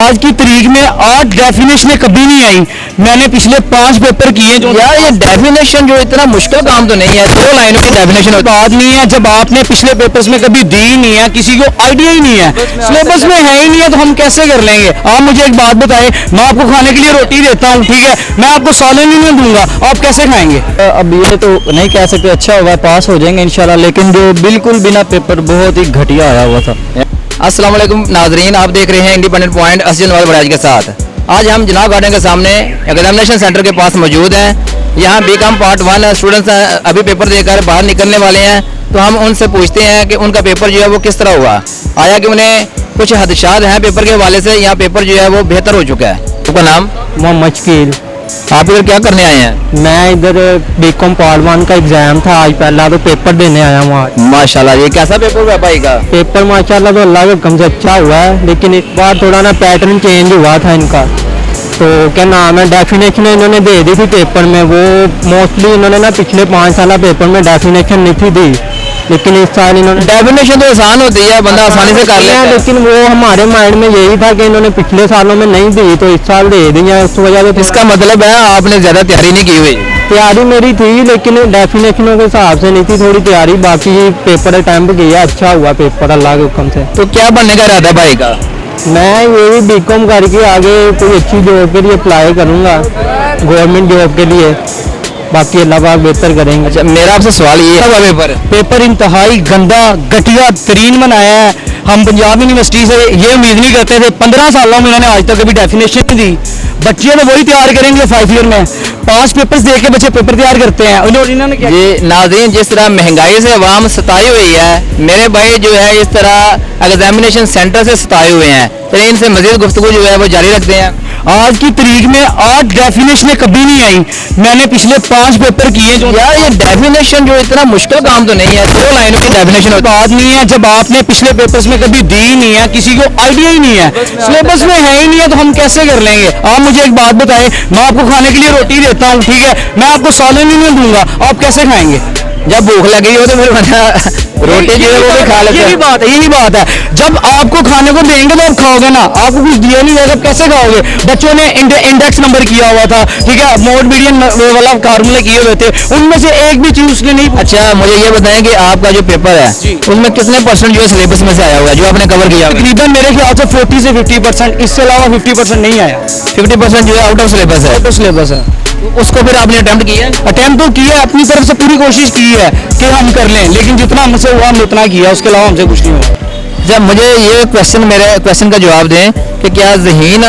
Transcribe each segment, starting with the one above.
आज की तारीख में 8 डेफिनेशन कभी नहीं आई। मैंने पिछले 5 पेपर किए जो यार ये डेफिनेशन जो इतना मुश्किल काम तो नहीं है, 2 लाइनों की डेफिनेशन बात नहीं है। जब आपने पिछले पेपर्स में कभी दी ही नहीं है, किसी को आइडिया ही नहीं है, सिलेबस में है ही नहीं है, तो हम कैसे कर लेंगे। आप मुझे एक बात बताएं, मैं आपको खाने के लिए रोटी देता हूँ, ठीक है, मैं आपको सालन ही नहीं दूंगा, आप कैसे खाएंगे। अब ये तो नहीं कह सकते अच्छा होगा, पास हो जाएंगे इंशाल्लाह, लेकिन जो बिल्कुल बिना पेपर बहुत ही घटिया आया हुआ था। अस्सलाम वालेकुम नाजरीन, आप देख रहे हैं इंडिपेंडेंट पॉइंट असद नवाज बड़ाज के साथ। आज हम जनाब गार्डन के सामने एग्जामिनेशन सेंटर के पास मौजूद हैं। यहाँ बीकॉम पार्ट 1 स्टूडेंट्स अभी पेपर देकर बाहर निकलने वाले हैं, तो हम उनसे पूछते हैं कि उनका पेपर जो है वो किस तरह हुआ, आया कि उन्हें कुछ हदशात हैं पेपर के हवाले से, यहाँ पेपर जो है वो बेहतर हो चुका है। आपका नाम? मोहम्मद शकील। आप इधर क्या करने आए हैं? मैं इधर बीकॉम पार्ट 1 का एग्जाम था आज, पहला तो पेपर देने आया हूँ आज। माशाल्लाह, ये कैसा पेपर हुआ भाई का? पेपर माशाल्लाह तो अल्लाह के हुक्म से अच्छा हुआ है, लेकिन इस बार थोड़ा ना पैटर्न चेंज हुआ था इनका। तो क्या नाम है, डेफिनेशन इन्होंने दे दी थी पेपर में, वो मोस्टली इन्होंने ना पिछले 5 साल पेपर में डेफिनेशन नहीं थी दी, लेकिन इस साल इन्होंने डेफिनेशन तो आसान होती है, बंदा आसानी से कर लेता है, लेकिन वो हमारे माइंड में यही था कि इन्होंने पिछले सालों में नहीं दी तो इस साल दे दी है, उस वजह से। इसका मतलब है आपने ज़्यादा तैयारी नहीं की हुई? तैयारी मेरी थी, लेकिन डेफिनेशनों के हिसाब से नहीं थी थोड़ी तैयारी, बाकी पेपर अटैम्प्ट किया, अच्छा हुआ पेपर अल्लाह के हुक्म से। तो क्या बनने का इरादा भाई का? मैं यही बीकॉम करके आगे कोई अच्छी जॉब के लिए अप्लाई करूँगा, गवर्नमेंट जॉब के लिए, बाकी अल्लाह पाक बेहतर करेंगे। अच्छा, मेरा आपसे सवाल ये है, पेपर इंतहाई गंदा घटिया तरीन बनाया है। हम पंजाब यूनिवर्सिटी से ये उम्मीद नहीं करते थे, 15 सालों में उन्होंने आज तक कभी डेफिनेशन नहीं दी। बच्चे तो वही तैयार करेंगे 5 ईयर में, 5 पेपर्स दे के बच्चे पेपर तैयार करते हैं। इन्होंने क्या ये नाज़रीन, जिस तरह महंगाई से अवाम सताई हुई है, मेरे भाई जो है इस तरह एग्जामिनेशन सेंटर से सताए हुए हैं, तो इनसे मजीद गुफ्तगू जो है वो जारी रखते हैं। आज की तारीख में 8 डेफिनेशन कभी नहीं आई। मैंने पिछले 5 पेपर किए जो यार ये डेफिनेशन जो इतना मुश्किल काम तो नहीं है, 2 लाइनों की डेफिनेशन बात नहीं है। जब आपने पिछले पेपर्स में कभी दी ही नहीं है, किसी को आइडिया ही नहीं है, सिलेबस में है ही नहीं है, तो हम कैसे कर लेंगे। आप मुझे एक बात बताएं, मैं आपको खाने के लिए रोटी देता हूँ, ठीक है, मैं आपको सालन ही नहीं दूंगा, आप कैसे खाएंगे। जब भूख लगी हो तो फिर रोटी जो है वो भी खा लेते हैं। यही बात है। जब आपको खाने को देंगे तो आप खाओगे ना, आपको कुछ दिया नहीं जाएगा, कैसे खाओगे। बच्चों ने इंडेक्स नंबर किया हुआ था, ठीक है, मोड मीडियन वाला फार्मूले किए हुए थे, उनमें से एक भी चीज उसने नहीं। अच्छा, मुझे ये बताएं कि आपका जो पेपर है उसमें कितने % जो है सिलेबस में से आया हुआ है, जो आपने कवर किया? तकरीबन मेरे ख्याल से 40 से 50%, इससे अलावा 50% नहीं आया। 50% जो है आउट ऑफ सिलेबस है। आउट ऑफ सिलेबस है। उसको फिर आपने अटेम्प्ट किया है? अटेम्प्ट तो किया, अपनी तरफ से पूरी कोशिश की है कि हम कर लें, लेकिन जितना हमसे हुआ हम उतना किया, उसके अलावा हमसे कुछ नहीं हुआ। जब मुझे ये मेरे क्वेश्चन का जवाब दें कि क्या ज़हीन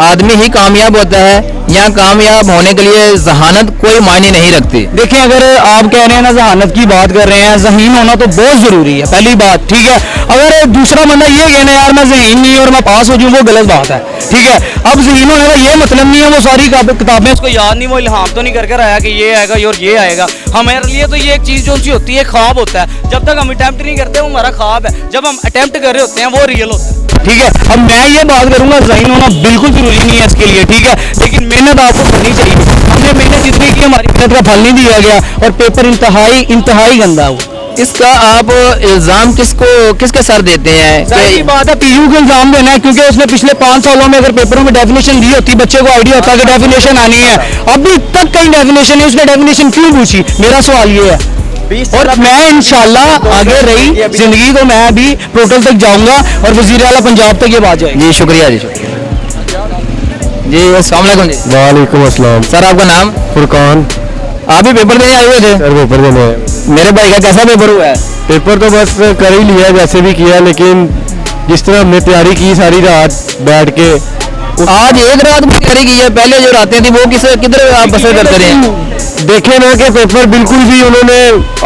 आदमी ही कामयाब होता है, या कामयाब होने के लिए जहानत कोई मायने नहीं रखती? देखें, अगर आप कह रहे हैं ना, जहानत की बात कर रहे हैं, ज़हीन होना तो बहुत ज़रूरी है, पहली बात, ठीक है। अगर दूसरा बंदा ये कहना यार मैं ज़हीन नहीं और मैं पास हो जाऊँ, वो गलत बात है, ठीक है। अब ज़हीन होने का ये मतलब नहीं है वो सारी किताबें उसको याद नहीं, वो इल्हाम तो नहीं करके आया कि ये आएगा और ये आएगा। हमारे लिए तो ये एक चीज़ जो सी होती है, ख्वाब होता है। जब तक हम अटैम्प्ट नहीं करते वो हमारा ख्वाब है, जब हम अटैम्प्ट कर रहे होते हैं वो रियल होता है, ठीक है। अब मैं ये बात करूंगा, ज़हीन होना बिल्कुल जरूरी नहीं है इसके लिए, ठीक है, लेकिन मेहनत आपको करनी चाहिए। हमने मेहनत जितनी की, हमारी मेहनत का फल नहीं दिया गया, और पेपर इंतहाई गंदा हुआ। इसका आप इल्ज़ाम किसके सर देते हैं? सही बात है, पीयू को इल्जाम देना है, क्योंकि उसने पिछले 5 सालों में अगर पेपरों में डेफिनेशन दी होती, बच्चे को आइडिया होता कि डेफिनेशन आनी है, अभी तक कहीं डेफिनेशन नहीं, उसने डेफिनेशन क्यों पूछी, मेरा सवाल ये है। और मैं इंशाल्लाह आगे रही जिंदगी तो मैं अभी पोर्टल तक जाऊंगा और वजीर आला पंजाब तक ये बात जाएगी। जी शुक्रिया जी, जी अस्सलाम वालेकुम जी। वालेकुम अस्सलाम। सर आपका नाम? फुरकान। आप भी पेपर देने आए हुए थे? सर पेपर देने आए। मेरे भाई का कैसा पेपर हुआ है? पेपर तो बस कर ही लिया जैसे भी किया, लेकिन जिस तरह हमने तैयारी की सारी रात बैठ के, आज एक रात में तैयारी की है, पहले जो रातें थी वो किधर आप बसर करते रहे? देखे ना कि पेपर बिल्कुल भी उन्होंने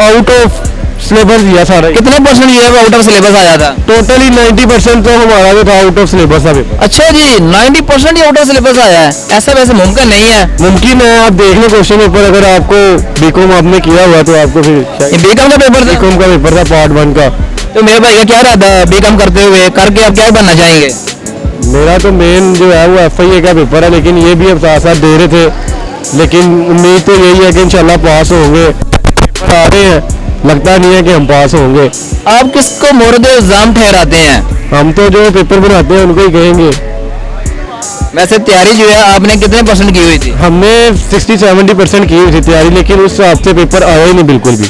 आउट ऑफ सिलेबस दिया सारा। कितने % जो है वो आउट ऑफ सिलेबस आया था? टोटली 90% तो हमारा जो था आउट ऑफ सिलेबस था पेपर। अच्छा जी, 90% ही आउट ऑफ सिलेबस आया है? ऐसा वैसे मुमकिन नहीं है। मुमकिन है, आप देख लें क्वेश्चन पेपर, अगर आपको बीकॉम आपने किया हुआ तो आपको फिर बीकॉम का पेपर था? बीकॉम का पेपर था पार्ट 1 का। तो मेरे भाई का क्या रहता है बीकॉम करते हुए, करके आप क्या बनना चाहेंगे? मेरा तो मेन जो है वो FIA का पेपर है, लेकिन ये भी अब साथ साथ दे रहे थे, लेकिन उम्मीद तो यही है कि इंशाल्लाह पास होंगे। पेपर आ रहे हैं, लगता नहीं है कि हम पास होंगे। आप किसको मोरद इल्जाम ठहराते हैं? हम तो जो पेपर बनाते हैं उनको ही कहेंगे। वैसे तैयारी जो है आपने कितने परसेंट की हुई थी? हमने 60-70% की हुई थी तैयारी, लेकिन उस हफ्ते पेपर आया ही नहीं, बिल्कुल भी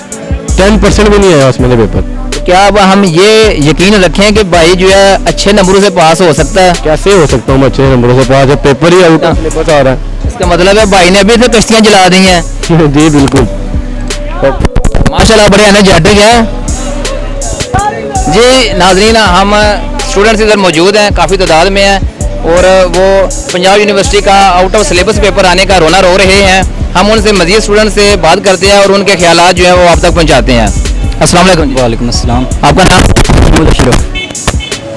10% भी नहीं आया उसमें से पेपर। क्या अब हम ये यकीन रखें कि भाई जो है अच्छे नंबरों से पास हो सकता है? कैसे हो सकता हूँ मैं अच्छे नंबरों से पास, जब पेपर ही आउट ऑफ सिलेबस आ रहा इसका मतलब है भाई ने अभी से कश्तियाँ जला दी हैं। है। जी बिल्कुल। माशाल्लाह बड़े एनर्जेटिक हैं जी। नाजरीन, हम स्टूडेंट्स इधर मौजूद हैं, काफ़ी तादाद में हैं, और वो पंजाब यूनिवर्सिटी का आउट ऑफ सिलेबस पेपर आने का रोना रो रहे हैं। हम उनसे मज़ीद स्टूडेंट से बात करते हैं और उनके ख्यालात जो हैं वो आप तक पहुंचाते हैं। अस्सलाम वालेकुम जी। वालेकुम अस्सलाम। आपका नाम?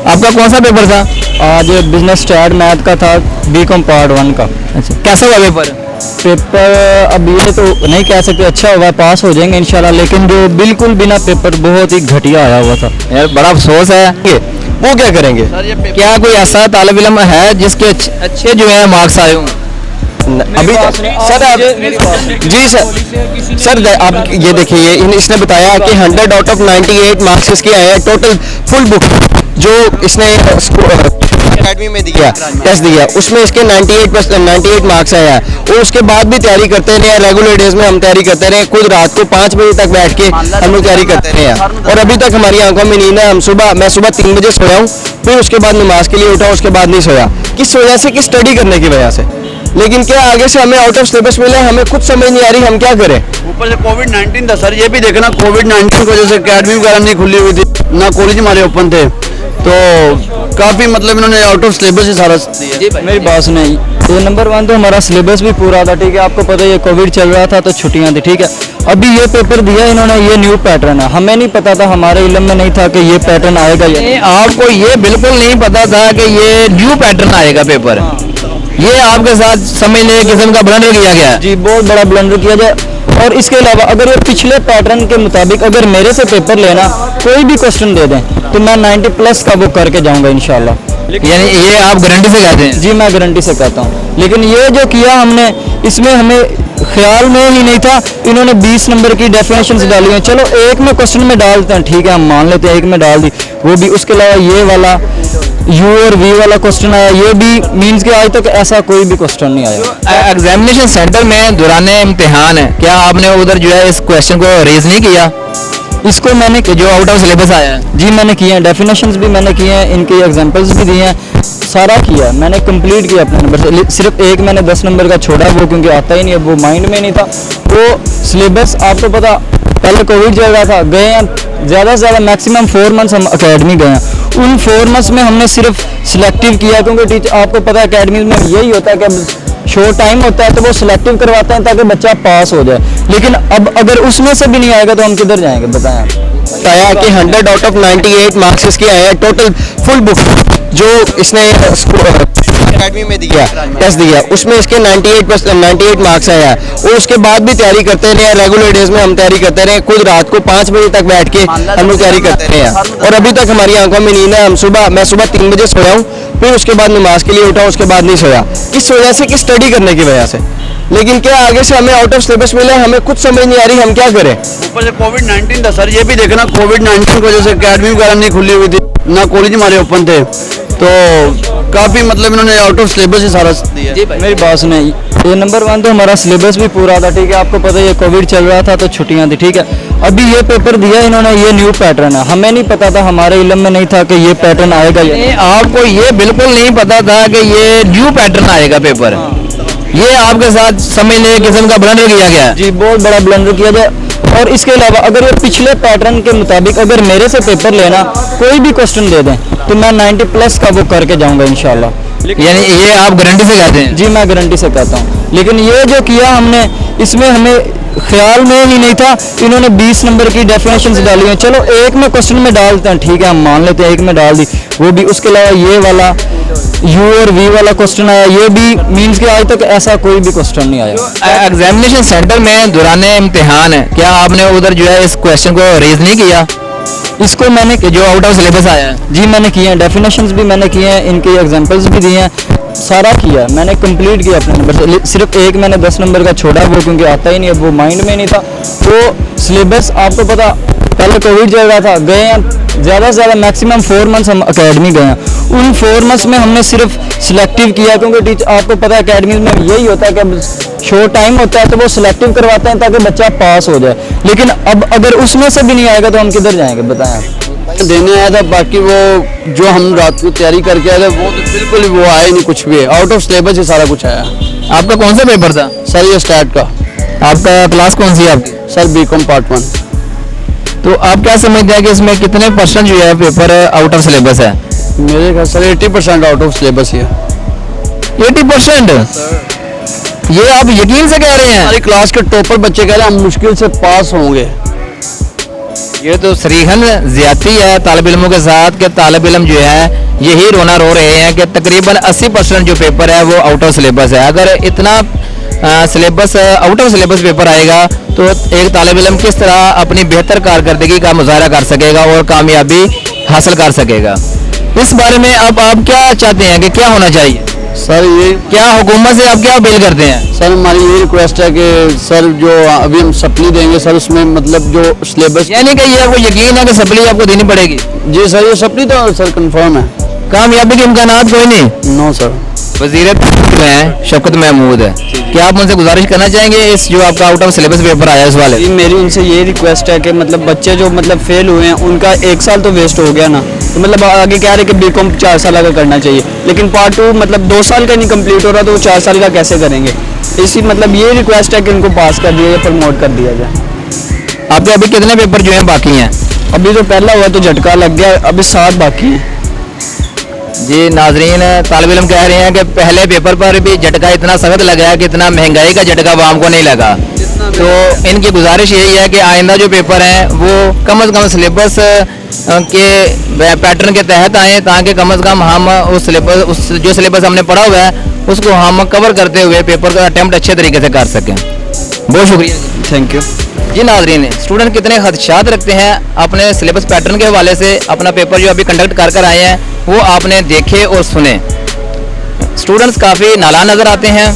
आपका कौन सा पेपर था? आज बिजनेस स्टार्ट मैथ का था, बीकॉम पार्ट 1 का। अच्छा, कैसा हुआ पेपर? पेपर अब ये तो नहीं कह सकते अच्छा हुआ, पास हो जाएंगे इंशाल्लाह, लेकिन जो बिल्कुल बिना पेपर बहुत ही घटिया आया हुआ था। यार बड़ा अफसोस है। वो क्या करेंगे? क्या कोई ऐसा तालिब इल्म है जिसके अच्छे जो है मार्क्स आए हों? अभी सर आप जी सर आप ये देखिए, इसने बताया कि 100 आउट ऑफ 98 मार्क्स इसके आए हैं टोटल फुल बुक जो इसने अकेडमी में दिया, टेस्ट दिया, उसमें इसके 98 मार्क्स आए हैं। और उसके बाद भी तैयारी करते रहे, रेगुलर डेज में हम तैयारी करते रहे, खुद रात को 5 बजे तक बैठ के हम लोग तैयारी करते रहे हैं, और अभी तक हमारी आंखों में नींद है। मैं सुबह 3 बजे सोया हूँ, फिर उसके बाद नमाज के लिए उठा, उसके बाद नहीं सोया। किस वजह से? कि स्टडी करने की वजह से। लेकिन क्या आगे से हमें आउट ऑफ सिलेबस मिले, हमें खुद समझ नहीं आ रही, हम क्या करें? ऊपर से कोविड-19 था सर, ये भी देखना कोविड-19 की वजह से अकेडमी वगैरह नहीं खुली हुई थी, ना कॉलेज हमारे ओपन थे, तो काफ़ी मतलब इन्होंने आउट ऑफ सिलेबस ही सारा दिया। मेरी बात सुने, तो नंबर 1 तो हमारा सिलेबस भी पूरा था, ठीक है, आपको पता है ये कोविड चल रहा था तो छुट्टियां थी, ठीक है। अभी ये पेपर दिया इन्होंने, ये न्यू पैटर्न है, हमें नहीं पता था, हमारे इल्म में नहीं था कि ये पैटर्न आएगा। ये आपको ये बिल्कुल नहीं पता था कि ये न्यू पैटर्न आएगा पेपर? ये आपके साथ समझ लें किस्म का ब्लंडर किया गया है। जी बहुत बड़ा ब्लंडर किया जाए। और इसके अलावा अगर ये पिछले पैटर्न के मुताबिक अगर मेरे से पेपर लेना, कोई भी क्वेश्चन दे दें, तो मैं 90+ का बुक करके जाऊंगा इंशाल्लाह। यानी ये आप गारंटी से कहते हैं? जी मैं गारंटी से कहता हूँ। लेकिन ये जो किया हमने, इसमें हमें ख्याल में ही नहीं था, इन्होंने 20 नंबर की डेफिनेशंस डाली हैं। चलो एक में क्वेश्चन में डाल देते हैं, ठीक है, हम मान लेते हैं, एक में डाल दी, वो भी। उसके अलावा ये वाला यू और वी वाला क्वेश्चन आया, ये भी मीन्स कि आज तक ऐसा कोई भी क्वेश्चन नहीं आया। एग्जामिनेशन सेंटर में दौरान इम्तिहान है, क्या आपने उधर जो है इस क्वेश्चन को रेज नहीं किया? इसको मैंने जो आउट ऑफ सिलेबस आया है? जी मैंने किए हैं, डेफिनेशंस भी मैंने किए हैं, इनके एग्जांपल्स भी दिए हैं, सारा किया मैंने, कंप्लीट किया अपने नंबर से। सिर्फ एक मैंने 10 नंबर का छोड़ा, वो क्योंकि आता ही नहीं है, वो माइंड में नहीं था। वो सिलेबस आपको पता, पहले कोविड चल रहा था, गए हैं ज़्यादा से ज़्यादा मैक्सिमम 4 मंथ्स हम अकेडमी गए हैं। उन 4 मंथ्स में हमने सिर्फ सिलेक्टिव किया, क्योंकि टीचर आपको पता है अकेडमी में यही होता है कि शॉर्ट टाइम होता है, तो वो सिलेक्टिव करवाते हैं ताकि बच्चा पास हो जाए। लेकिन अब अगर उसमें से भी नहीं आएगा तो हम किधर जाएंगे, बताएं आप। बताया कि 100 आउट ऑफ 98 मार्क्स इसके आए हैं टोटल फुल बुक जो इसने अकेडमी में दिया, टेस्ट दिया, उसमें इसके 98 मार्क्स आए हैं। और उसके बाद भी तैयारी करते रहे, रेगुलर डेज में हम तैयारी करते रहे, खुद रात को 5 बजे तक बैठ के हम लोग तैयारी करते रहे हैं, और अभी तक हमारी आंखों में नींद है। मैं सुबह 3 बजे सोया हूँ, फिर उसके बाद नमाज के लिए उठा, उसके बाद नहीं सोया। किस वजह से? कि स्टडी करने की वजह से। लेकिन क्या आगे से हमें आउट ऑफ सिलेबस मिले, हमें खुद समझ नहीं आ रही, हम क्या करें? ऊपर से कोविड-19 था सर, ये भी देखना कोविड-19 की वजह से अकेडमी वगैरह नहीं खुली हुई थी, ना कॉलेज हमारे ओपन थे, तो काफ़ी मतलब इन्होंने आउट ऑफ सिलेबस ही सारा दिया। मेरी बात सुने, ये नंबर 1 तो हमारा सिलेबस भी पूरा था, ठीक है, आपको पता है ये कोविड चल रहा था तो छुट्टियां थी, ठीक है। अभी ये पेपर दिया इन्होंने, ये न्यू पैटर्न है, हमें नहीं पता था, हमारे इल्म में नहीं था कि ये पैटर्न आएगा। आपको ये बिल्कुल नहीं पता था कि ये न्यू पैटर्न आएगा पेपर? ये आपके साथ समझ लें किस्म का ब्लंडर किया गया है। जी बहुत बड़ा ब्लंडर किया जाए। और इसके अलावा अगर ये पिछले पैटर्न के मुताबिक अगर मेरे से पेपर लेना, कोई भी क्वेश्चन दे दें, तो मैं 90+ का बुक करके जाऊंगा इंशाल्लाह। यानी ये आप गारंटी से कहते हैं? जी मैं गारंटी से कहता हूँ। लेकिन ये जो किया हमने, इसमें हमें ख्याल में ही नहीं था, इन्होंने 20 नंबर की डेफिनेशंस डाली हैं। चलो एक में क्वेश्चन में डाल देते हैं, ठीक है, हम मान लेते हैं, एक में डाल दी, वो भी। उसके अलावा ये वाला यू और वी वाला क्वेश्चन आया, ये भी मीन्स कि आज तक ऐसा कोई भी क्वेश्चन नहीं आया। एग्जामिनेशन सेंटर में दौरान इम्तिहान है, क्या आपने उधर जो है इस क्वेश्चन को रेज नहीं किया? इसको मैंने जो आउट ऑफ सिलेबस आया है? जी मैंने किए हैं, डेफिनेशंस भी मैंने किए हैं, इनके एग्जांपल्स भी दिए हैं, सारा किया मैंने, कंप्लीट किया अपने नंबर से। सिर्फ एक मैंने 10 नंबर का छोड़ा, वो क्योंकि आता ही नहीं है, वो माइंड में नहीं था। वो सिलेबस आपको पता, पहले कोविड चल रहा था, गए हैं ज़्यादा से ज़्यादा मैक्सिमम 4 मंथ्स हम अकेडमी गए हैं। उन 4 मंथ्स में हमने सिर्फ सिलेक्टिव किया, क्योंकि टीचर आपको पता है अकेडमीज में यही होता है कि शॉर्ट टाइम होता है तो वो सिलेक्टिव करवाते हैं ताकि बच्चा पास हो जाए। लेकिन अब अगर उसमें से भी नहीं आएगा तो हम किधर जाएंगे बताएं आप। देने आया था, बाकी वो जो हम रात को तैयारी करके आए थे वो तो बिल्कुल ही वो आया नहीं, कुछ भी आउट ऑफ सिलेबस ही सारा कुछ आया। आपका कौन सा पेपर था? सर ये स्टैट का। आपका क्लास कौन सी है आपकी? Sir BCom part 1। तो आप क्या समझते हैं कि इसमें कितने % जो है पेपर आउट ऑफ सिलेबस है? मेरे ख्याल सर 80% आउट ऑफ सिलेबस ही है। 80%? ये आप यकीन से कह रहे हैं? हमारी क्लास के टॉपर बच्चे कह रहे हैं हम मुश्किल से पास होंगे। ये तो सरीहन ज्यादती है तालिब इल्मों के साथ कि तालिब इल्म जो है यही रोना रो रहे हैं कि तकरीबन 80% जो पेपर है वो आउट ऑफ सिलेबस है। अगर इतना syllabus out of syllabus paper आएगा तो एक तालिब इल्म किस तरह अपनी बेहतर कारकर्दगी का मुजाहरा कर सकेगा और कामयाबी हासिल कर सकेगा। इस बारे में अब आप क्या चाहते हैं कि क्या होना चाहिए? सर ये क्या हुकूमत से आप क्या अपील करते हैं? सर हमारी ये रिक्वेस्ट है कि सर जो अभी हम सप्ली देंगे सर उसमें मतलब जो सिलेबस, यानी कि ये आपको यकीन है कि सप्ली आपको देनी पड़ेगी? जी सर ये सप्ली तो सर कंफर्म है। कामयाबी के इम्कानात कोई नहीं? No sir. वज़ीर में शौकत महमूद है, क्या आप उनसे गुजारिश करना चाहेंगे इस जो आपका आउट ऑफ सिलेबस पेपर आया इस वाले? जी मेरी उनसे ये रिक्वेस्ट है कि मतलब बच्चे जो मतलब फेल हुए हैं उनका 1 साल तो वेस्ट हो गया ना, तो मतलब आगे कह रहे कि बीकॉम 4 साल का करना चाहिए, लेकिन पार्ट 2 मतलब 2 साल का नहीं कंप्लीट हो रहा तो वो 4 साल का कैसे करेंगे? इसी मतलब ये रिक्वेस्ट है कि उनको पास कर दिया जाए, प्रमोट कर दिया जाए। आपके अभी कितने पेपर जो हैं बाकी हैं? अभी जो पहला हुआ तो झटका लग गया, अभी 7 बाकी हैं। जी नाजरीन, तालिब इल्म कह रहे हैं कि पहले पेपर पर भी झटका इतना सख्त लगा कि इतना महंगाई का झटका वाम को नहीं लगा। तो इनकी गुजारिश यही है कि आइंदा जो पेपर हैं वो कम से कम सिलेबस के पैटर्न के तहत आए, ताकि कम से कम हम उस सिलेबस जो सिलेबस हमने पढ़ा हुआ है उसको हम कवर करते हुए पेपर का अटैम्प्ट अच्छे तरीके से कर सकें। बहुत शुक्रिया, थैंक यू। जी नाजरीन, स्टूडेंट कितने खदशात रखते हैं अपने सिलेबस पैटर्न के हवाले से, अपना पेपर जो अभी कंडक्ट कर आए हैं वो आपने देखे और सुने। स्टूडेंट्स काफ़ी नालान नज़र आते हैं।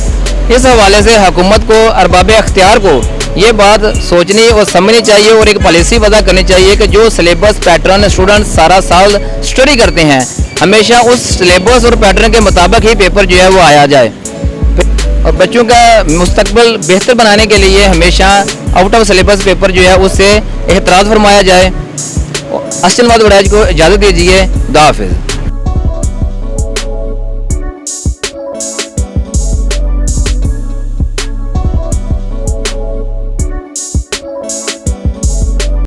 इस हवाले से हुकूमत को, अरबाब अख्तियार को ये बात सोचनी और समझनी चाहिए और एक पॉलिसी वज़ा करनी चाहिए कि जो सिलेबस पैटर्न स्टूडेंट सारा साल स्टडी करते हैं हमेशा उस सिलेबस और पैटर्न के मुताबिक ही पेपर जो है वो आया जाए, और बच्चों का मुस्तकबिल बेहतर बनाने के लिए हमेशा आउट ऑफ सिलेबस पेपर जो है उससे एहतराज़ फरमाया जाए। असलवाद वड़ाज को इजाज़त दीजिए। खुदा हाफिज़।